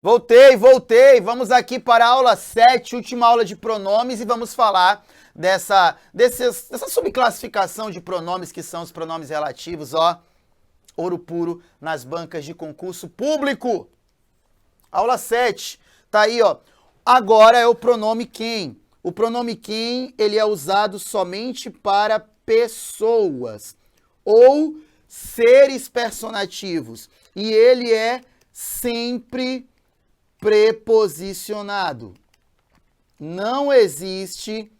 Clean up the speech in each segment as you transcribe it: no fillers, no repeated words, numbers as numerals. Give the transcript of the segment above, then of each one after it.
Voltei. Vamos aqui para a aula 7, última aula de pronomes, e vamos falar dessa subclassificação de pronomes que são os pronomes relativos, ó. Ouro puro nas bancas de concurso público. Aula 7, tá aí, ó. Agora é o pronome quem. O pronome quem, ele é usado somente para pessoas ou seres personativos. E ele é sempre preposicionado. Não existe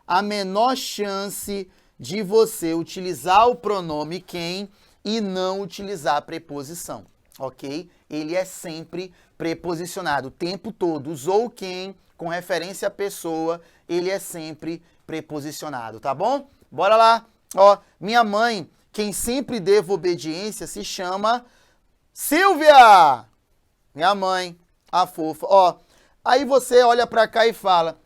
a menor chance de você utilizar o pronome quem e não utilizar a preposição, ok? Ele é sempre preposicionado o tempo todo. Usou quem com referência à pessoa, ele é sempre preposicionado, tá bom? Bora lá. Ó, minha mãe, quem sempre devo obediência, se chama Silvia. Minha mãe, a fofa. Ó, aí você olha pra cá e fala: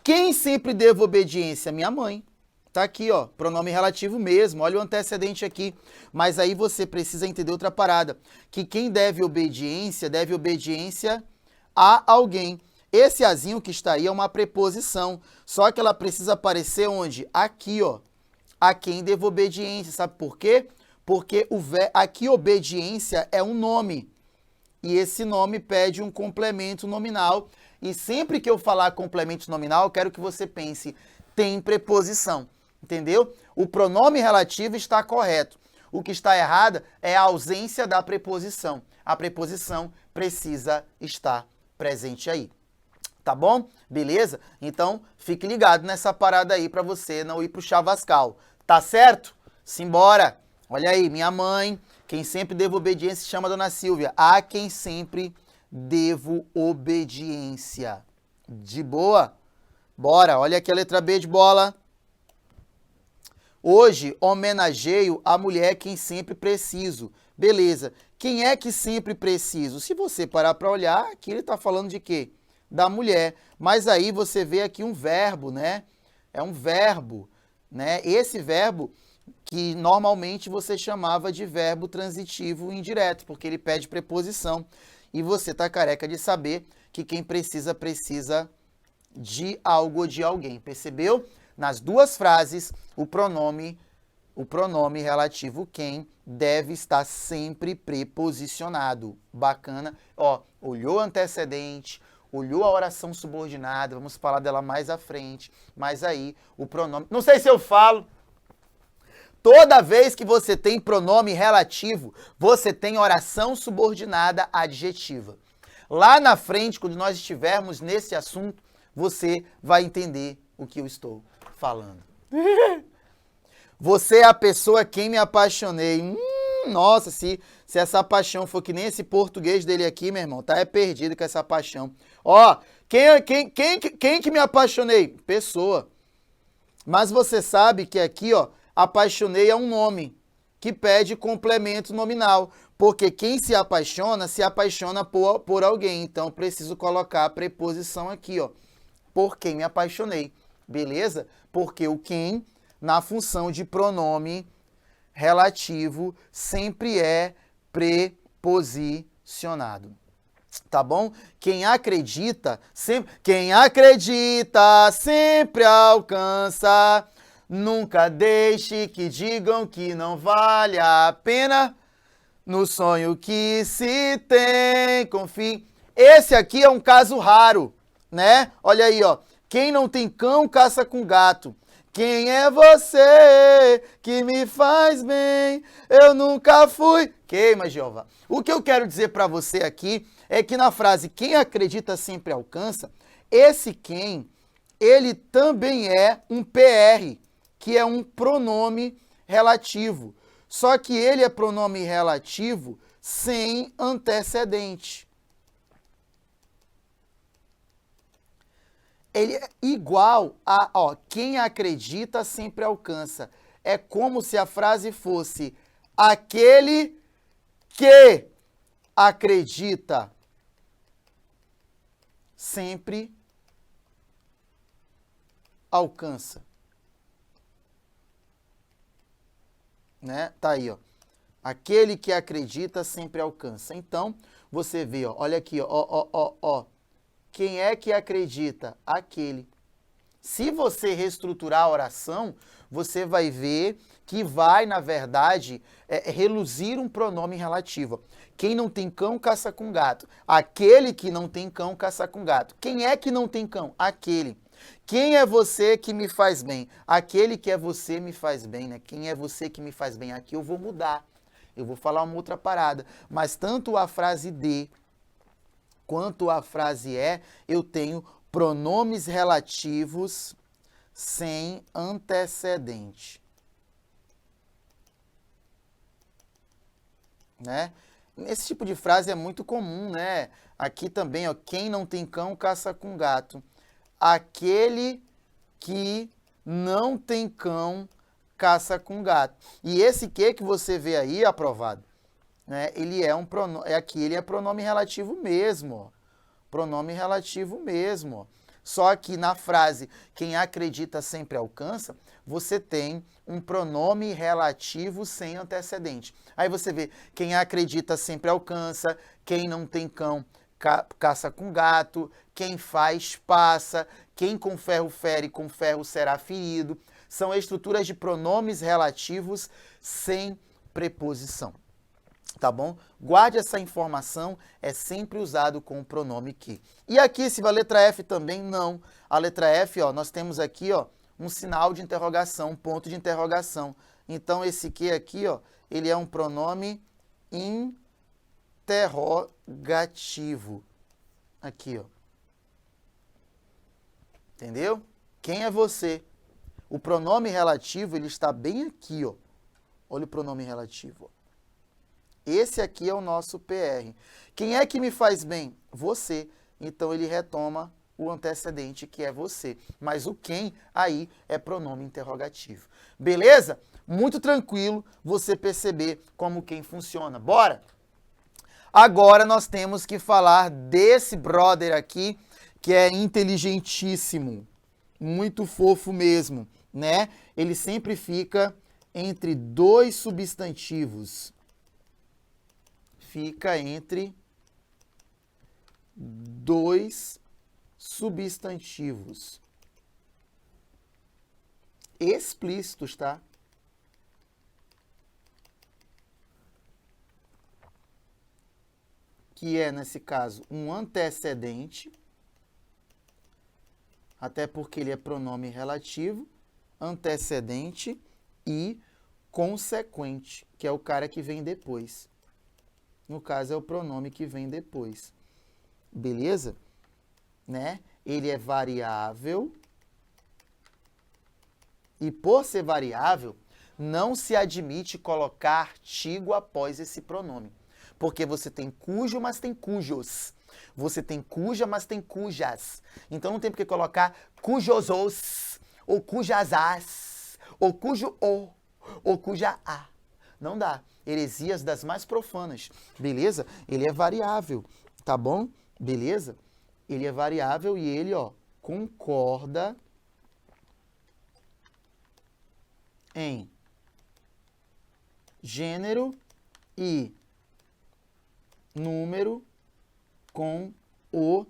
quem sempre devo obediência? Minha mãe. Tá aqui, ó, pronome relativo mesmo, olha o antecedente aqui. Mas aí você precisa entender outra parada, que quem deve obediência a alguém. Esse azinho que está aí é uma preposição, só que ela precisa aparecer onde? Aqui, ó, a quem devo obediência, sabe por quê? Porque aqui obediência é um nome, e esse nome pede um complemento nominal, e sempre que eu falar complemento nominal, eu quero que você pense, tem preposição. Entendeu? O pronome relativo está correto. O que está errado é a ausência da preposição. A preposição precisa estar presente aí. Tá bom? Beleza? Então, fique ligado nessa parada aí para você não ir pro chavascal. Tá certo? Simbora! Olha aí, minha mãe, quem sempre devo obediência se chama Dona Silvia. A quem sempre devo obediência. De boa? Bora, olha aqui a letra B de bola. Hoje, homenageio a mulher quem sempre preciso. Beleza. Quem é que sempre preciso? Se você parar para olhar, aqui ele está falando de quê? Da mulher. Mas aí você vê aqui um verbo, né? É um verbo, né? Esse verbo que normalmente você chamava de verbo transitivo indireto, porque ele pede preposição. E você está careca de saber que quem precisa de algo ou de alguém. Percebeu? Nas duas frases, o pronome relativo quem deve estar sempre preposicionado. Bacana. Ó, olhou o antecedente, olhou a oração subordinada, vamos falar dela mais à frente, mas aí o pronome... Não sei se eu falo. Toda vez que você tem pronome relativo, você tem oração subordinada adjetiva. Lá na frente, quando nós estivermos nesse assunto, você vai entender o que eu estou falando. Você é a pessoa quem me apaixonei. Nossa, se essa paixão for que nem esse português dele aqui, meu irmão, tá perdido com essa paixão. Ó, quem que me apaixonei? Pessoa. Mas você sabe que aqui, ó, apaixonei é um nome que pede complemento nominal. Porque quem se apaixona por alguém. Então, preciso colocar a preposição aqui, ó. Por quem me apaixonei. Beleza? Porque o quem, na função de pronome relativo, sempre é preposicionado. Tá bom? Quem acredita sempre alcança. Nunca deixe que digam que não vale a pena. No sonho que se tem, confie. Esse aqui é um caso raro, né? Olha aí, ó. Quem não tem cão, caça com gato. Quem é você que me faz bem? Eu nunca fui. Queima, Jeová. O que eu quero dizer para você aqui é que na frase quem acredita sempre alcança, esse quem, ele também é um PR, que é um pronome relativo. Só que ele é pronome relativo sem antecedente. Ele é igual a, ó, quem acredita sempre alcança. É como se a frase fosse aquele que acredita sempre alcança. Né? Tá aí, ó. Aquele que acredita sempre alcança. Então, você vê, ó, olha aqui, ó. Quem é que acredita? Aquele. Se você reestruturar a oração, você vai ver que vai, na verdade, reluzir um pronome relativo. Quem não tem cão, caça com gato. Aquele que não tem cão, caça com gato. Quem é que não tem cão? Aquele. Quem é você que me faz bem? Aquele que é você me faz bem, né? Quem é você que me faz bem? Aqui eu vou mudar. Eu vou falar uma outra parada. Mas tanto a frase de quanto a frase é, eu tenho pronomes relativos sem antecedente. Né? Esse tipo de frase é muito comum, né? Aqui também, ó, quem não tem cão, caça com gato. Aquele que não tem cão, caça com gato. E esse que você vê aí, aprovado, né? Ele é um pronome, aqui ele é pronome relativo mesmo, ó. Pronome relativo mesmo, ó. Só que na frase quem acredita sempre alcança, você tem um pronome relativo sem antecedente. Aí você vê, quem acredita sempre alcança, quem não tem cão caça com gato, quem faz passa, quem com ferro fere, com ferro será ferido. São estruturas de pronomes relativos sem preposição. Tá bom? Guarde essa informação, é sempre usado com o pronome que. E aqui, se a letra F também, não. A letra F, ó, nós temos aqui, ó, um sinal de interrogação, um ponto de interrogação. Então, esse que aqui, ó, ele é um pronome interrogativo. Aqui, ó. Entendeu? Quem é você? O pronome relativo, ele está bem aqui, ó. Olha o pronome relativo, ó. Esse aqui é o nosso PR. Quem é que me faz bem? Você. Então, ele retoma o antecedente, que é você. Mas o quem aí é pronome interrogativo. Beleza? Muito tranquilo você perceber como quem funciona. Bora? Agora nós temos que falar desse brother aqui, que é inteligentíssimo. Muito fofo mesmo, né? Ele sempre fica entre dois substantivos. Fica entre dois substantivos explícitos, tá? Que é, nesse caso, um antecedente, até porque ele é pronome relativo, antecedente e consequente, que é o cara que vem depois. No caso, é o pronome que vem depois. Beleza? Né? Ele é variável. E por ser variável, não se admite colocar artigo após esse pronome. Porque você tem cujo, mas tem cujos. Você tem cuja, mas tem cujas. Então não tem por que colocar cujos, ou cujasás, ou cujo ou cuja a. Não dá. Heresias das mais profanas, beleza? Ele é variável, tá bom? Beleza? Ele é variável e ele, ó, concorda em gênero e número com o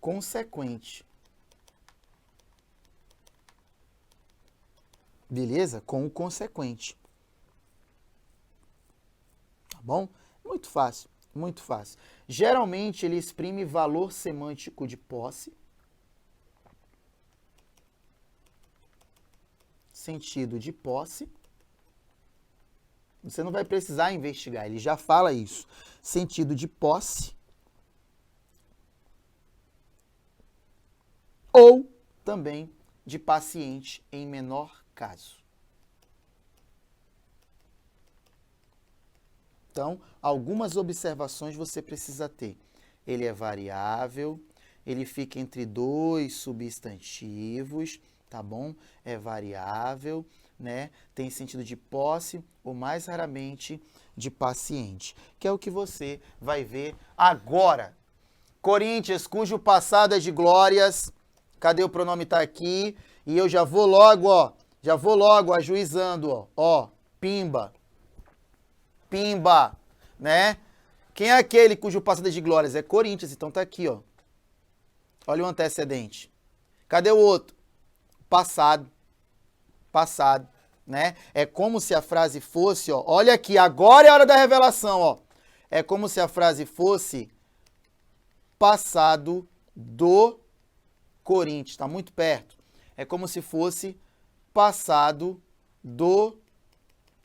consequente. Beleza? Com o consequente. Bom? Muito fácil, muito fácil. Geralmente, ele exprime valor semântico de posse, sentido de posse. Você não vai precisar investigar, ele já fala isso. Sentido de posse. Ou também de paciente em menor caso. Então, algumas observações você precisa ter. Ele é variável, ele fica entre dois substantivos, tá bom? É variável, né? Tem sentido de posse ou, mais raramente, de paciente, que é o que você vai ver agora. Corinthians, cujo passado é de glórias. Cadê o pronome? Tá aqui. E eu já vou logo, ó. Já vou logo ajuizando, ó. Ó, pimba. Pimba, né? Quem é aquele cujo passado é de glórias? É Corinthians, então tá aqui, ó. Olha o antecedente. Cadê o outro? Passado, né? É como se a frase fosse, ó, olha aqui, agora é a hora da revelação, ó. É como se a frase fosse passado do Corinthians, tá muito perto. É como se fosse passado do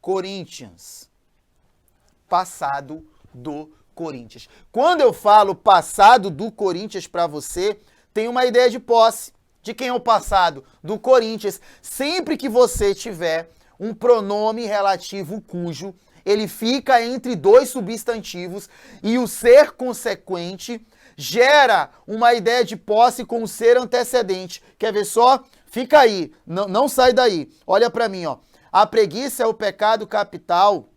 Corinthians. Passado do Corinthians. Quando eu falo passado do Corinthians para você, tem uma ideia de posse. De quem é o passado? Do Corinthians. Sempre que você tiver um pronome relativo cujo, ele fica entre dois substantivos e o ser consequente gera uma ideia de posse com o ser antecedente. Quer ver só? Fica aí, não sai daí. Olha para mim, ó. A preguiça é o pecado capital,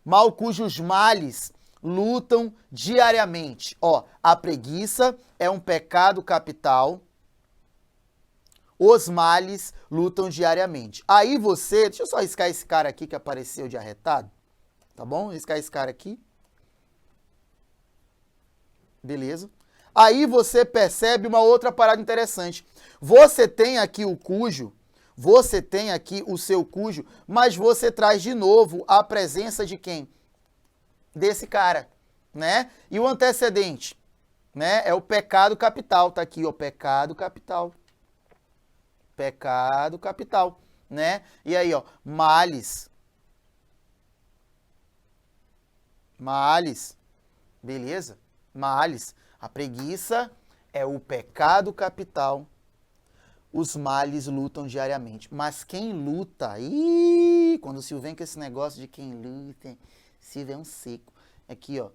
mal cujos males lutam diariamente. Ó, a preguiça é um pecado capital, os males lutam diariamente. Aí você, deixa eu só riscar esse cara aqui que apareceu de arretado, tá bom? Riscar esse cara aqui. Beleza. Aí você percebe uma outra parada interessante. Você tem aqui o cujo, você tem aqui o seu cujo, mas você traz de novo a presença de quem? Desse cara, né? E o antecedente, né? É o pecado capital, tá aqui, ó, pecado capital. Pecado capital, né? E aí, ó, males. Males. Beleza? Males. A preguiça é o pecado capital. Os males lutam diariamente. Mas quem luta? Quando o Silvio vem com esse negócio de quem luta, Silvio é um seco. Aqui, ó,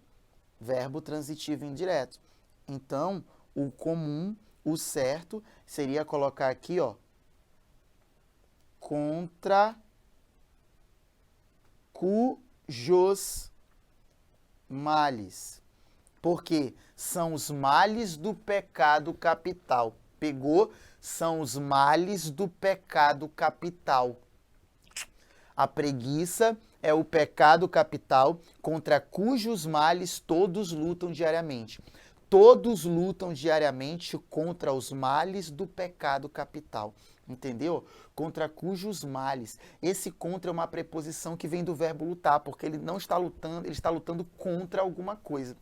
verbo transitivo indireto. Então, o comum, o certo, seria colocar aqui, ó, contra cujos males. Porque são os males do pecado capital. Pegou? São os males do pecado capital. A preguiça é o pecado capital contra cujos males todos lutam diariamente. Todos lutam diariamente contra os males do pecado capital. Entendeu? Contra cujos males. Esse contra é uma preposição que vem do verbo lutar, porque ele não está lutando, ele está lutando contra alguma coisa.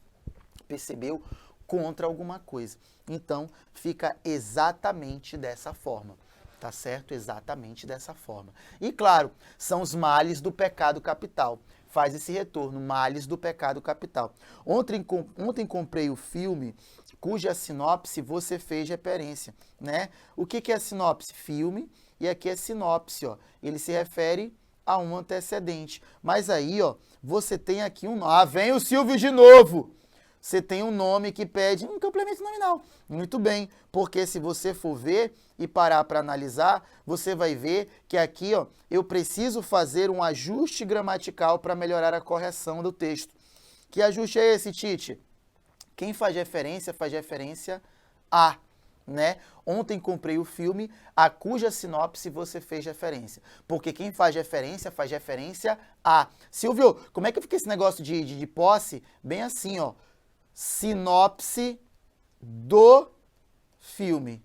Percebeu? Contra alguma coisa. Então, fica exatamente dessa forma. Tá certo? Exatamente dessa forma. E claro, são os males do pecado capital. Faz esse retorno, males do pecado capital. Ontem comprei o filme cuja sinopse você fez referência, né? O que é a sinopse? Filme, e aqui é sinopse, ó. Ele se refere a um antecedente. Mas aí, ó, você tem aqui um... Ah, vem o Silvio de novo! Você tem um nome que pede um complemento nominal. Muito bem, porque se você for ver e parar para analisar, você vai ver que aqui, ó, eu preciso fazer um ajuste gramatical para melhorar a correção do texto. Que ajuste é esse, Tite? Quem faz referência a, né? Ontem comprei o filme a cuja sinopse você fez referência. Porque quem faz referência a. Silvio, como é que fica esse negócio de posse? Bem assim, ó. Sinopse do filme.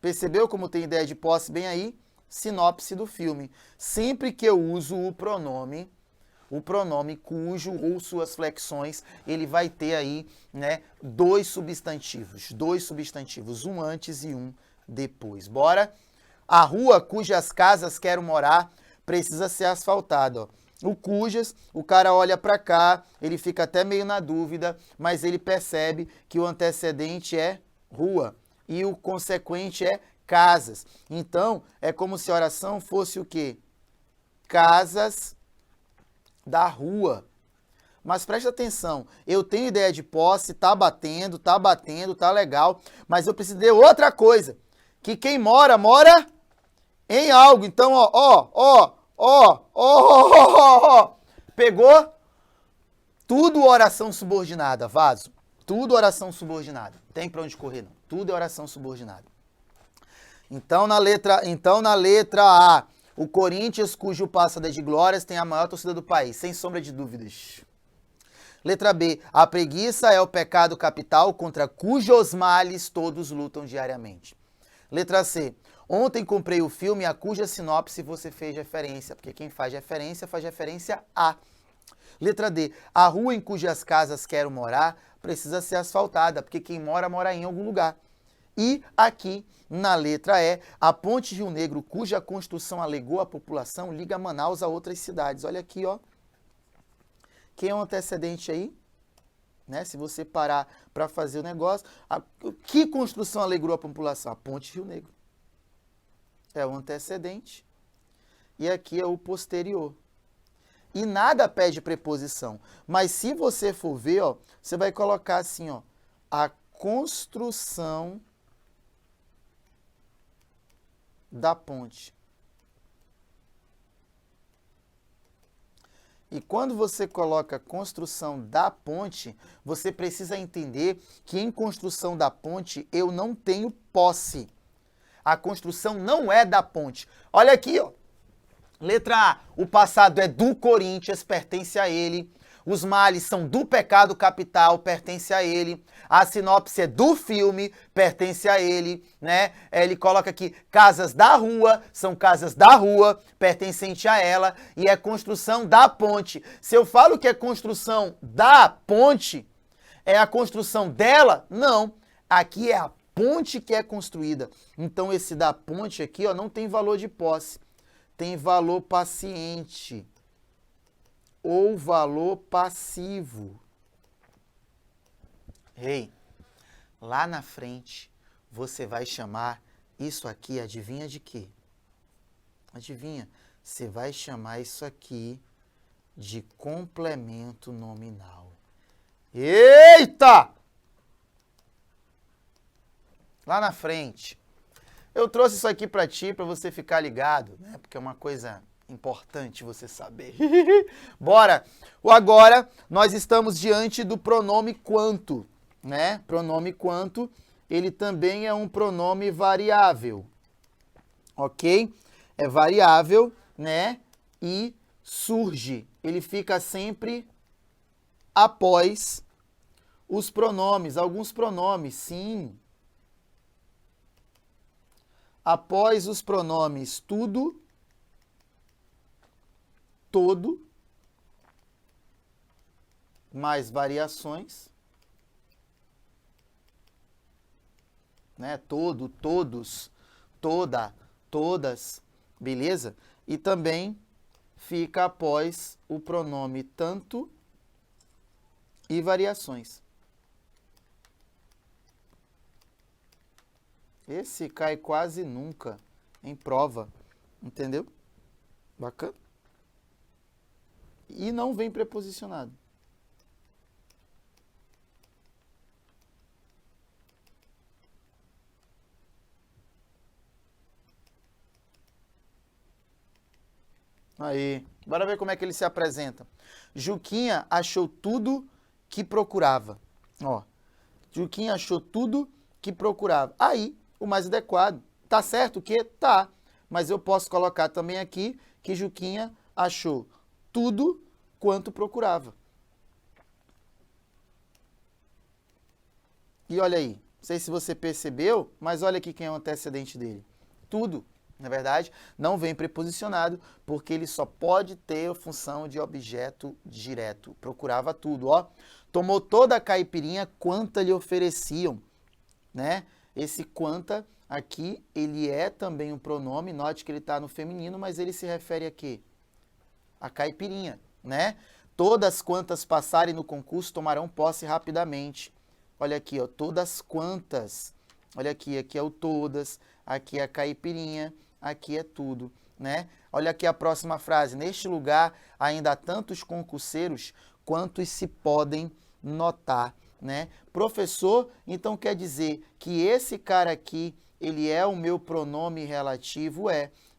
Percebeu como tem ideia de posse bem aí? Sinopse do filme. Sempre que eu uso o pronome cujo ou suas flexões, ele vai ter aí, né, dois substantivos, um antes e um depois. Bora? A rua cujas casas quero morar precisa ser asfaltada, ó. O cujas, o cara olha para cá, ele fica até meio na dúvida, mas ele percebe que o antecedente é rua e o consequente é casas. Então, é como se a oração fosse o quê? Casas da rua. Mas preste atenção, eu tenho ideia de posse, tá batendo, tá legal, mas eu preciso de outra coisa, que quem mora em algo. Então, pegou? Tudo oração subordinada, vaso. Tudo oração subordinada. Tem pra onde correr, não. Tudo é oração subordinada. Então, na letra A, O Corinthians, cujo passado é de glórias, tem a maior torcida do país, sem sombra de dúvidas. Letra B. A preguiça é o pecado capital contra cujos males todos lutam diariamente. Letra C. Ontem comprei o filme a cuja sinopse você fez referência, porque quem faz referência a. Letra D. A rua em cujas casas quero morar precisa ser asfaltada, porque quem mora, mora em algum lugar. E aqui, na letra E, a ponte Rio Negro, cuja construção alegou a população, liga Manaus a outras cidades. Olha aqui, ó. Quem é o antecedente aí? Né? Se você parar para fazer o negócio, que construção alegrou a população? A ponte Rio Negro. É o antecedente. E aqui é o posterior. E nada pede preposição. Mas se você for ver, ó, você vai colocar assim, ó, a construção da ponte. E quando você coloca construção da ponte, você precisa entender que em construção da ponte eu não tenho posse. A construção não é da ponte. Olha aqui, ó. Letra A, o passado é do Corinthians, pertence a ele. Os males são do pecado capital, pertence a ele. A sinopse é do filme, pertence a ele, né? Ele coloca aqui casas da rua, são casas da rua, pertencente a ela, e é construção da ponte. Se eu falo que é construção da ponte, é a construção dela? Não. Aqui é a ponte que é construída. Então esse da ponte aqui, ó, não tem valor de posse. Tem valor paciente ou valor passivo. Ei, lá na frente você vai chamar isso aqui, adivinha de quê? Adivinha? Você vai chamar isso aqui de complemento nominal. Eita! Lá na frente. Eu trouxe isso aqui para ti, para você ficar ligado, né? Porque é uma coisa importante você saber. Bora! Agora, nós estamos diante do pronome quanto, né? Pronome quanto, ele também é um pronome variável, ok? É variável, né? E surge. Ele fica sempre após os pronomes, alguns pronomes, sim. Após os pronomes tudo, todo, mais variações, né? Todo, todos, toda, todas, beleza? E também fica após o pronome tanto e variações. Esse cai quase nunca em prova, entendeu? Bacana? E não vem preposicionado. Aí, bora ver como é que ele se apresenta. Juquinha achou tudo que procurava. Ó, Juquinha achou tudo que procurava. Aí, o mais adequado. Tá certo o quê? Tá. Mas eu posso colocar também aqui que Juquinha achou tudo quanto procurava. E olha aí, não sei se você percebeu, mas olha aqui quem é o antecedente dele. Tudo, na verdade, não vem preposicionado, porque ele só pode ter a função de objeto direto. Procurava tudo, ó. Tomou toda a caipirinha quanta lhe ofereciam, né? Esse quanta aqui, ele é também um pronome, note que ele está no feminino, mas ele se refere a quê? A caipirinha, né? Todas quantas passarem no concurso tomarão posse rapidamente. Olha aqui, ó, todas quantas. Olha aqui, aqui é o todas, aqui é a caipirinha, aqui é tudo, né? Olha aqui a próxima frase. Neste lugar ainda há tantos concurseiros quantos se podem notar, né? Professor, então quer dizer que esse cara aqui, ele é o meu pronome relativo,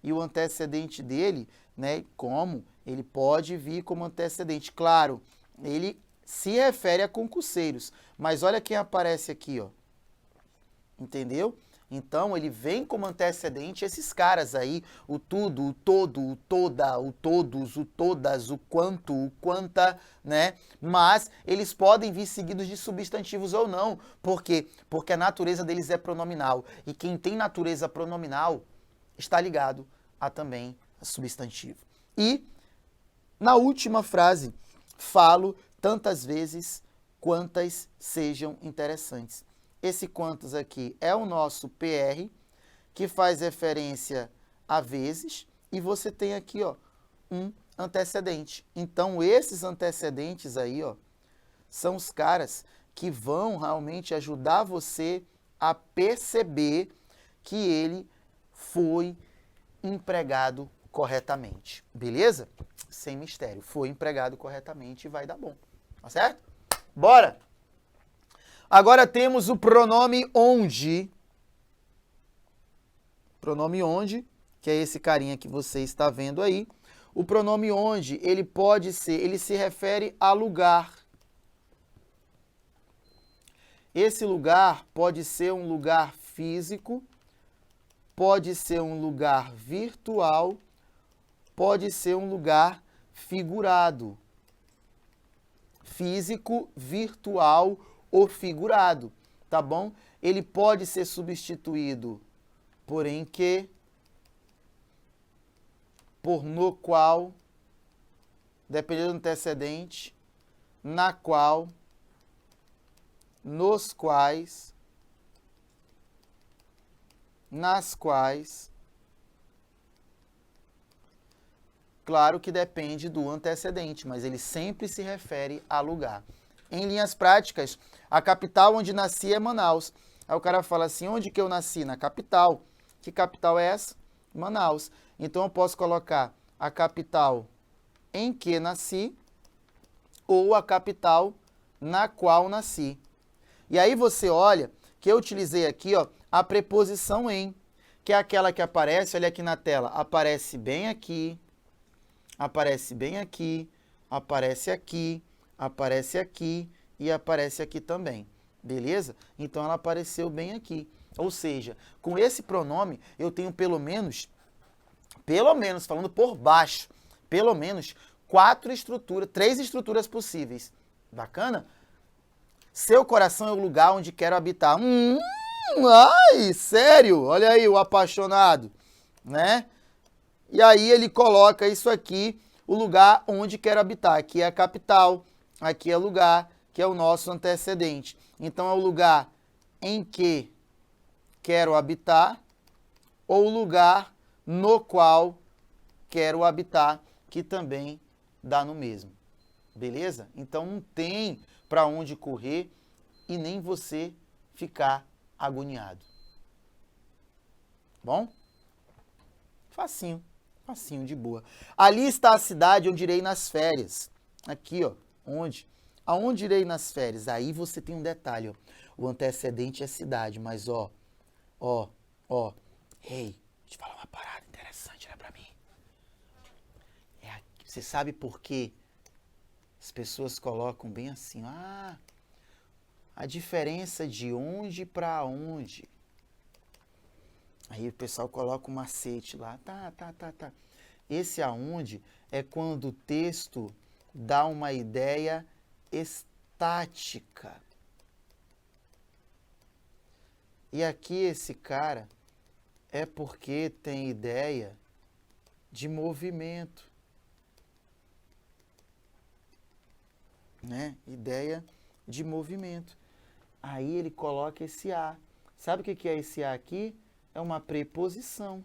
e o antecedente dele, né, como? Ele pode vir como antecedente. Claro, ele se refere a concurseiros, mas olha quem aparece aqui, ó. Entendeu? Então, ele vem como antecedente esses caras aí, o tudo, o todo, o toda, o todos, o todas, o quanto, o quanta, né? Mas eles podem vir seguidos de substantivos ou não. Por quê? Porque a natureza deles é pronominal. E quem tem natureza pronominal está ligado a também a substantivo. E, na última frase, falo tantas vezes quantas sejam interessantes. Esse quantas aqui é o nosso PR, que faz referência a vezes, e você tem aqui, ó, um antecedente. Então, esses antecedentes aí, ó, são os caras que vão realmente ajudar você a perceber que ele foi empregado corretamente. Beleza? Sem mistério. Foi empregado corretamente e vai dar bom. Tá certo? Bora! Agora temos o pronome onde. Pronome onde, que é esse carinha que você está vendo aí. O pronome onde, ele pode ser, ele se refere a lugar. Esse lugar pode ser um lugar físico, pode ser um lugar virtual, pode ser um lugar figurado. Físico, virtual ou figurado, tá bom? Ele pode ser substituído por em que, por no qual, dependendo do antecedente, na qual, nos quais, nas quais. Claro que depende do antecedente, mas ele sempre se refere a lugar. Em linhas práticas, a capital onde nasci é Manaus. Aí o cara fala assim, onde que eu nasci? Na capital. Que capital é essa? Manaus. Então eu posso colocar a capital em que nasci ou a capital na qual nasci. E aí você olha que eu utilizei aqui, ó, a preposição em, que é aquela que aparece, olha aqui na tela, aparece bem aqui, aparece bem aqui, aparece aqui, aparece aqui e aparece aqui também, beleza? Então ela apareceu bem aqui. Ou seja, com esse pronome eu tenho pelo menos, falando por baixo, pelo menos 3 estruturas possíveis. Bacana? Seu coração é o lugar onde quero habitar. Ai, sério? Olha aí o apaixonado, né? E aí ele coloca isso aqui, o lugar onde quero habitar. Aqui é a capital, aqui é o lugar, que é o nosso antecedente. Então é o lugar em que quero habitar ou o lugar no qual quero habitar, que também dá no mesmo. Beleza? Então não tem para onde correr e nem você ficar agoniado. Bom? Facinho, facinho, de boa. Ali está a cidade onde irei nas férias. Aqui, ó, onde? Aonde irei nas férias? Aí você tem um detalhe, ó. O antecedente é cidade, mas ó, ei, deixa eu falar uma parada interessante, olha pra mim. Você sabe por quê? As pessoas colocam bem assim, a diferença de onde para onde. Aí o pessoal coloca um macete lá, tá. Esse aonde é quando o texto dá uma ideia estática. E aqui esse cara é porque tem ideia de movimento. Né? Ideia de movimento. Aí ele coloca esse a. Sabe o que é esse a aqui? É uma preposição.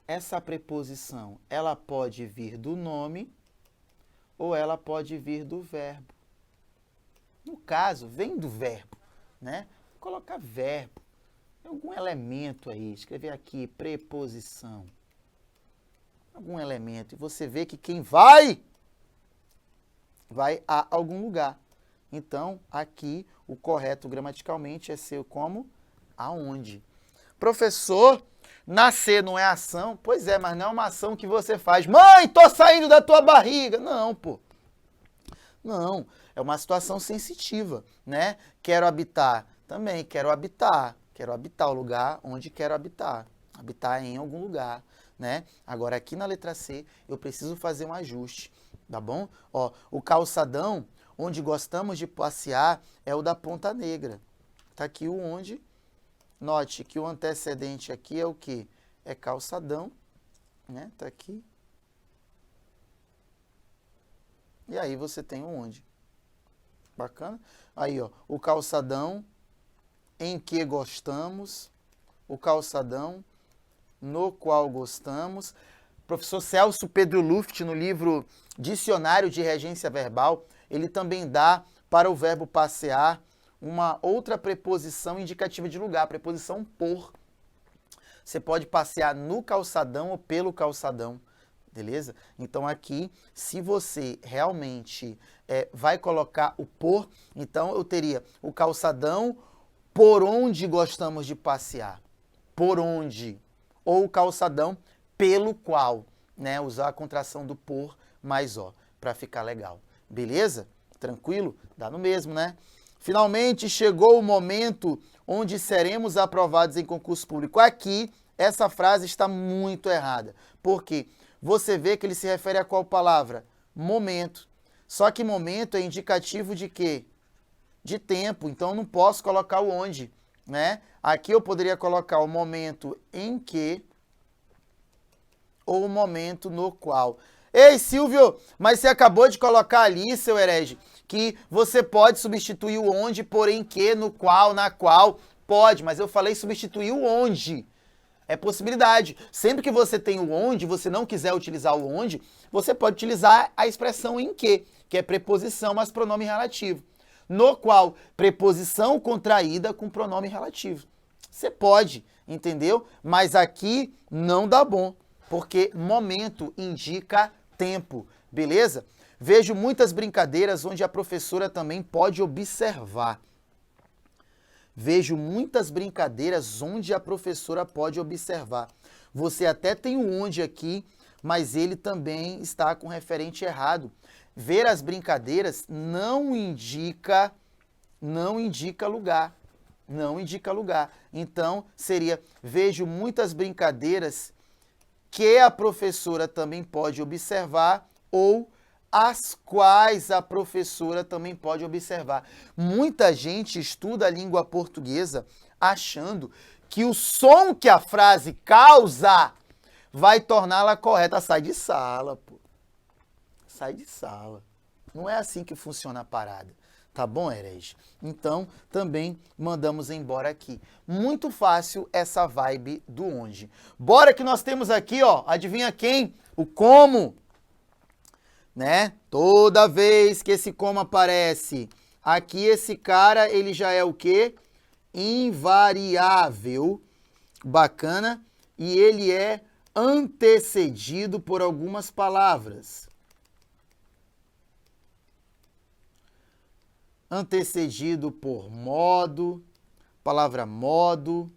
Essa preposição, ela pode vir do nome ou ela pode vir do verbo. No caso, vem do verbo, né? Vou colocar verbo, algum elemento aí, escrever aqui, preposição. Algum elemento. E você vê que quem vai a algum lugar. Então, aqui, o correto gramaticalmente é ser como aonde. Professor, nascer não é ação? Pois é, mas não é uma ação que você faz. Mãe, tô saindo da tua barriga. Não, pô. Não, é uma situação sensitiva, né? Quero habitar, também quero habitar. Quero habitar o lugar onde quero habitar. Habitar em algum lugar, né? Agora, aqui na letra C, eu preciso fazer um ajuste, tá bom? Ó, o calçadão onde gostamos de passear é o da Ponta Negra. Tá aqui o onde. Note que o antecedente aqui é o quê? É calçadão, né? Tá aqui. E aí você tem o onde. Bacana? Aí, ó, o calçadão em que gostamos, o calçadão no qual gostamos. Professor Celso Pedro Luft, no livro Dicionário de Regência Verbal, ele também dá para o verbo passear uma outra preposição indicativa de lugar, a preposição por. Você pode passear no calçadão ou pelo calçadão, beleza? Então aqui, se você realmente vai colocar o por, então eu teria o calçadão por onde gostamos de passear. Por onde? Ou o calçadão pelo qual, né? Usar a contração do por mais ó, para ficar legal. Beleza? Tranquilo? Dá no mesmo, né? Finalmente chegou o momento onde seremos aprovados em concurso público. Aqui, essa frase está muito errada. Por quê? Você vê que ele se refere a qual palavra? Momento. Só que momento é indicativo de quê? De tempo. Então, eu não posso colocar o onde, né? Aqui eu poderia colocar o momento em que ou o momento no qual. Ei, Silvio, mas você acabou de colocar ali, seu herege, que você pode substituir o onde por em que, no qual, na qual. Pode, mas eu falei substituir o onde. É possibilidade. Sempre que você tem o onde, você não quiser utilizar o onde, você pode utilizar a expressão em que é preposição, mas pronome relativo. No qual, preposição contraída com pronome relativo. Você pode, entendeu? Mas aqui não dá bom, porque momento indica tempo, beleza? Vejo muitas brincadeiras onde a professora também pode observar. Vejo muitas brincadeiras onde a professora pode observar. Você até tem o onde aqui, mas ele também está com referente errado. Ver as brincadeiras não indica lugar. Não indica lugar. Então, seria, vejo muitas brincadeiras que a professora também pode observar ou as quais a professora também pode observar. Muita gente estuda a língua portuguesa achando que o som que a frase causa vai torná-la correta. Sai de sala, pô. Sai de sala. Não é assim que funciona a parada. Tá bom, herege? Então, também mandamos embora aqui. Muito fácil essa vibe do onde. Bora que nós temos aqui, ó, adivinha quem? O como. Né? Toda vez que esse como aparece, aqui esse cara, ele já é o quê? Invariável. Bacana. E ele é antecedido por algumas palavras. Antecedido por modo, palavra modo,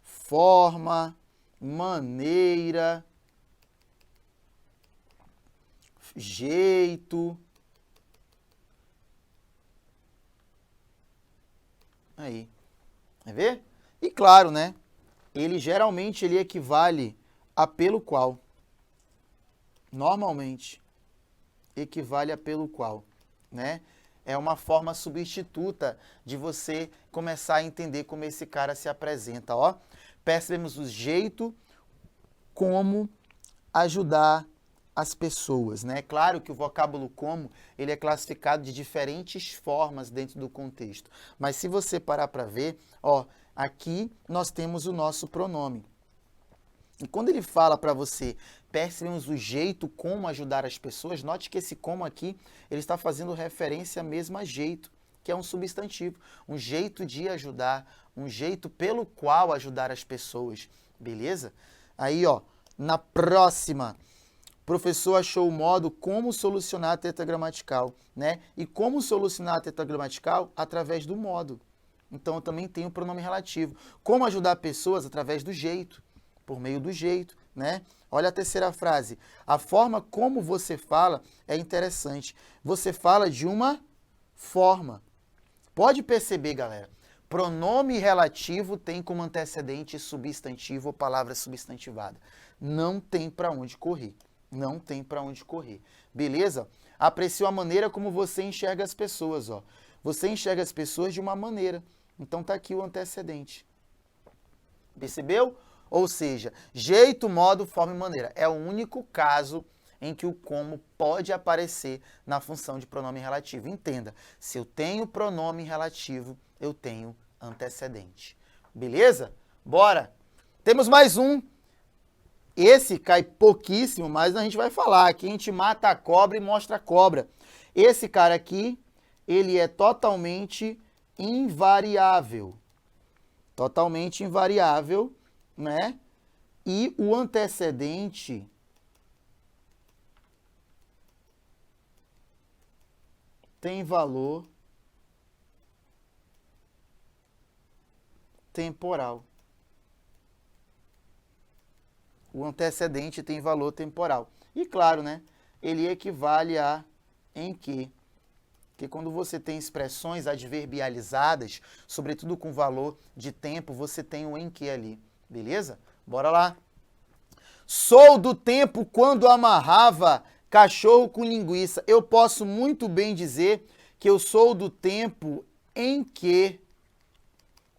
forma, maneira, jeito. Aí, vai ver? E claro, né? Ele geralmente ele equivale a pelo qual. Normalmente, equivale a pelo qual. Né? É uma forma substituta de você começar a entender como esse cara se apresenta, ó. Percebemos o jeito como ajudar as pessoas, né? Claro que o vocábulo como, ele é classificado de diferentes formas dentro do contexto. Mas se você parar para ver, ó, aqui nós temos o nosso pronome. E quando ele fala para você, percebemos o jeito como ajudar as pessoas, note que esse como aqui, ele está fazendo referência mesmo a jeito, que é um substantivo, um jeito de ajudar, um jeito pelo qual ajudar as pessoas, beleza? Aí, ó, na próxima, o professor achou o modo como solucionar a tetragramatical, né? E como solucionar a tetragramatical? Através do modo. Então, eu também tenho o pronome relativo. Como ajudar pessoas? Através do jeito. Por meio do jeito, né? Olha a terceira frase. A forma como você fala é interessante. Você fala de uma forma. Pode perceber, galera. Pronome relativo tem como antecedente substantivo ou palavra substantivada. Não tem para onde correr. Não tem para onde correr. Beleza? Apreciou a maneira como você enxerga as pessoas, ó. Você enxerga as pessoas de uma maneira. Então tá aqui o antecedente. Percebeu? Ou seja, jeito, modo, forma e maneira. É o único caso em que o como pode aparecer na função de pronome relativo. Entenda, se eu tenho pronome relativo, eu tenho antecedente. Beleza? Bora! Temos mais um. Esse cai pouquíssimo, mas a gente vai falar. Aqui a gente mata a cobra e mostra a cobra. Esse cara aqui, ele é totalmente invariável. Totalmente invariável, né? E o antecedente tem valor temporal. O antecedente tem valor temporal. E claro, né? Ele equivale a em que? Porque quando você tem expressões adverbializadas, sobretudo com valor de tempo, você tem o em que ali. Beleza? Bora lá. Sou do tempo quando amarrava cachorro com linguiça. Eu posso muito bem dizer que eu sou do tempo em que,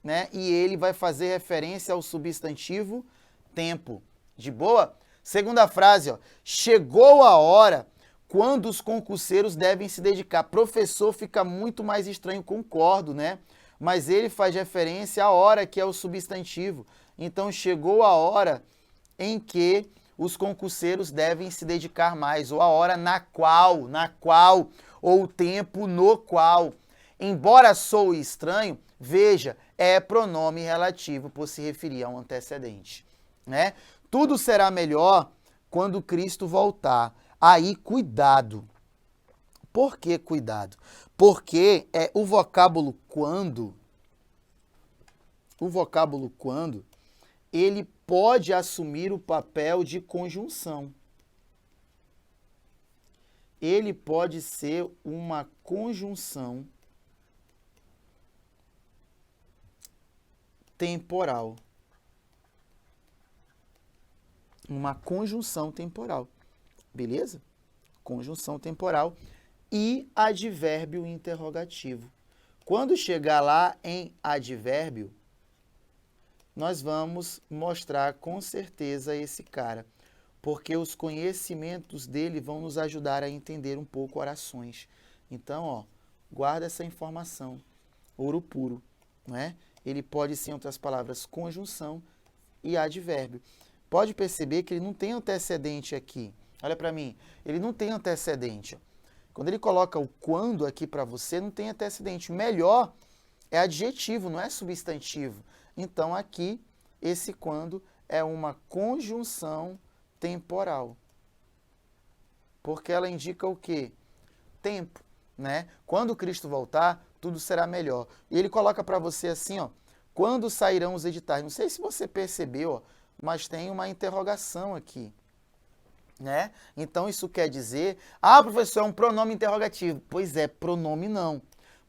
né? E ele vai fazer referência ao substantivo tempo. De boa? Segunda frase, ó. Chegou a hora quando os concurseiros devem se dedicar. Professor fica muito mais estranho, concordo, né? Mas ele faz referência à hora, que é o substantivo. Então, chegou a hora em que os concurseiros devem se dedicar mais, ou a hora na qual, ou o tempo no qual. Embora soe estranho, veja, é pronome relativo por se referir a um antecedente, né? Tudo será melhor quando Cristo voltar. Aí, cuidado. Por que cuidado? Porque o vocábulo quando, ele pode assumir o papel de conjunção. Ele pode ser uma conjunção temporal. Uma conjunção temporal. Beleza? Conjunção temporal e advérbio interrogativo. Quando chegar lá em advérbio, nós vamos mostrar com certeza esse cara, porque os conhecimentos dele vão nos ajudar a entender um pouco orações. Então, ó, guarda essa informação. Ouro puro, né? Ele pode ser, em outras palavras, conjunção e advérbio. Pode perceber que ele não tem antecedente aqui. Olha para mim, ele não tem antecedente. Quando ele coloca o quando aqui para você, não tem antecedente. Melhor é adjetivo, não é substantivo. Então, aqui, esse quando é uma conjunção temporal. Porque ela indica o quê? Tempo, né? Quando Cristo voltar, tudo será melhor. E ele coloca para você assim, ó, quando sairão os editais? Não sei se você percebeu, ó, mas tem uma interrogação aqui, né? Então, isso quer dizer, professor, é um pronome interrogativo. Pois é, pronome não.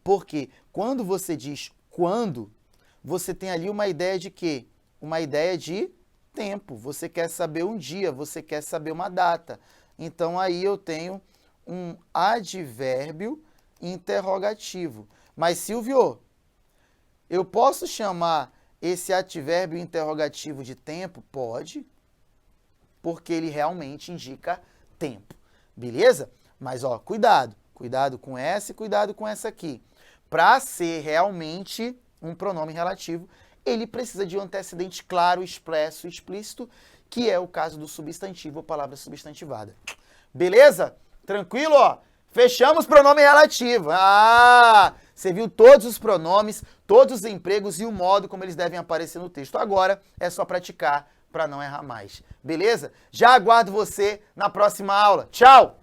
Porque quando você diz quando, você tem ali uma ideia de quê? Uma ideia de tempo. Você quer saber um dia, você quer saber uma data. Então, aí eu tenho um advérbio interrogativo. Mas, Silvio, eu posso chamar esse advérbio interrogativo de tempo? Pode, porque ele realmente indica tempo, beleza? Mas, ó, cuidado com essa e cuidado com essa aqui. Para ser realmente um pronome relativo, ele precisa de um antecedente claro, expresso, explícito, que é o caso do substantivo ou palavra substantivada. Beleza? Tranquilo, ó? Fechamos pronome relativo. Você viu todos os pronomes, todos os empregos e o modo como eles devem aparecer no texto. Agora é só praticar para não errar mais. Beleza? Já aguardo você na próxima aula. Tchau!